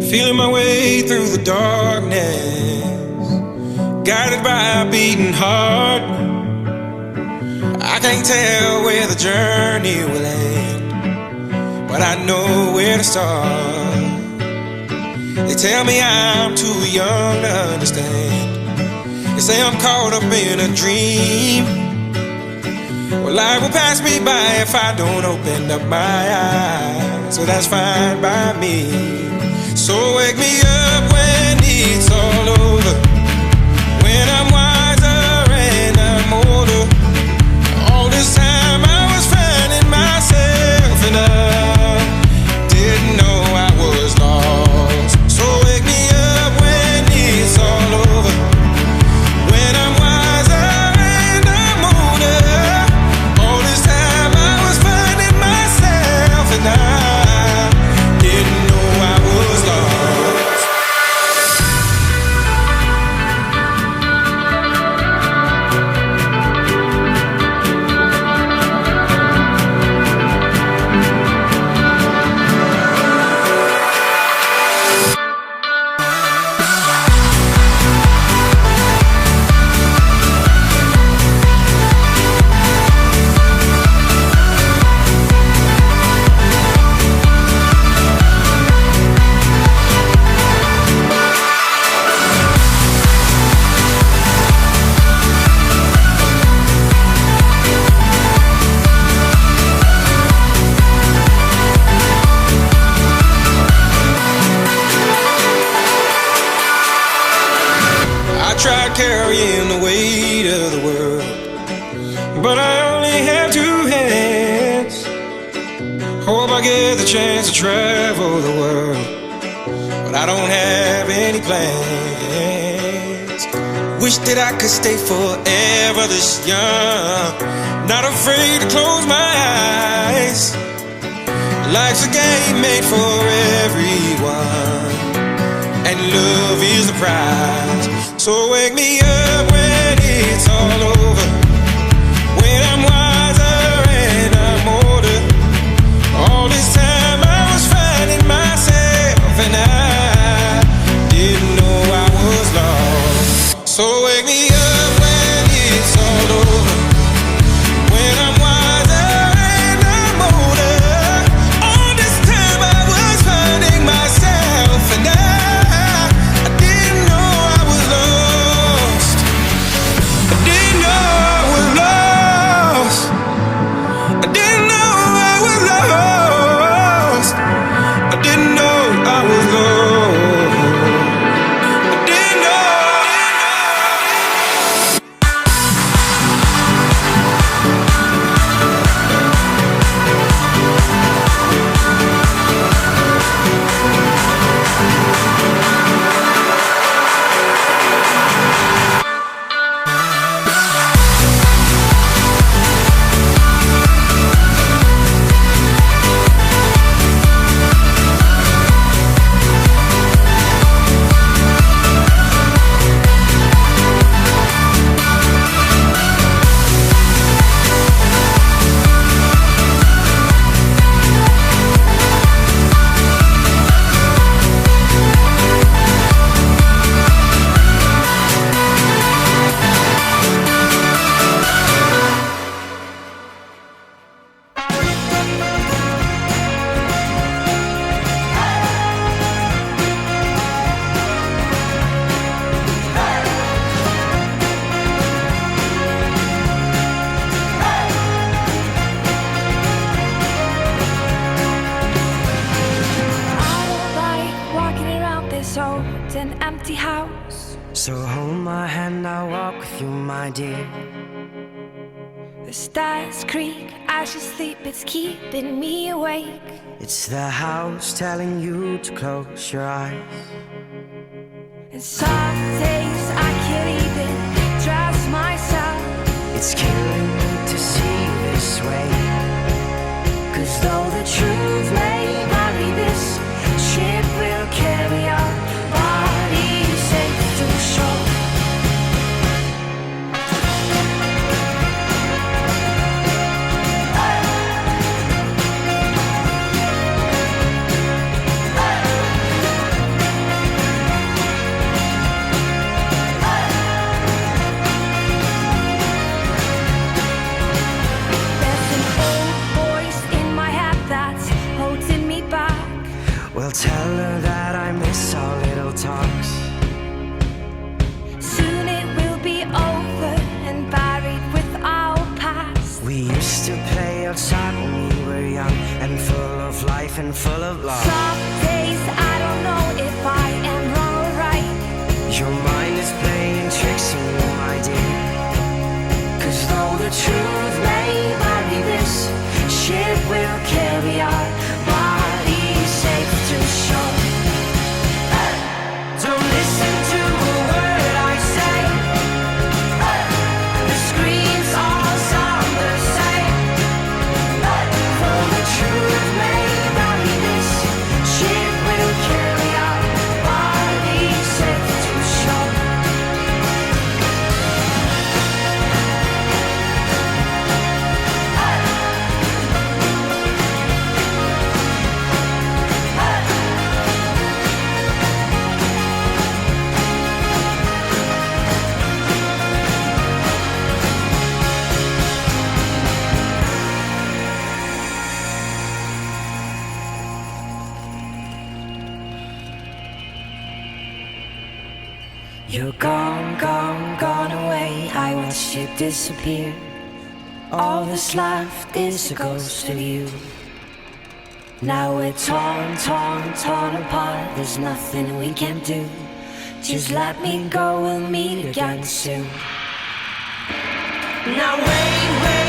Feeling my way through the darkness, guided by a beating heart. I can't tell where the journey will end, but I know where to start. They tell me I'm too young to understand. They say I'm caught up in a dream. Well, life will pass me by if I don't open up my eyes. So that's fine by me. So wake me up when it's all over, when I'm wiser and I'm older. All this time I was finding myself and I didn't know I was lost. So wake me up when it's all over, when I'm wiser and I'm older. All this time I was finding myself and I didn't know I was lost. Tried carrying the weight of the world, but I only have two hands. Hope I get the chance to travel the world, but I don't have any plans. Wish that I could stay forever this young, not afraid to close my eyes. Life's a game made for everyone, and love is the prize. So wake me up when it's all over, when I'm wiser and I'm older. All this time I was finding myself and I didn't know I was lost. So wake me up when it's all over, when I'm wiser and I'm older. All this time I was finding myself and I didn't know I was lost. I didn't know I was lost. I didn't know I was lost. I didn't know I was lost. I didn't know. An empty house. So hold my hand, I'll walk with you, my dear. The stars creak as you sleep, it's keeping me awake. It's the house telling you to close your eyes. And some days I can't even trust myself. It's killing me to see you this way. 'Cause though the truth may vary, this ship will carry our bodies safe to shore. and full of love. Some days I don't know if I am wrong or right. Your mind is playing tricks on you, my dear. 'Cause though the truth may vary, this ship will carry our bodies safe to shore. Don't listen to a word I say. The screams all sound the same. Though the truth may vary, this ship will carry our bodies safe to shore. You're gone, gone, gone away. I watched you disappear. All that's left is a ghost of you. Now we're torn, torn, torn apart. There's nothing we can do. Just let me go, we'll meet again soon. Now wait, wait.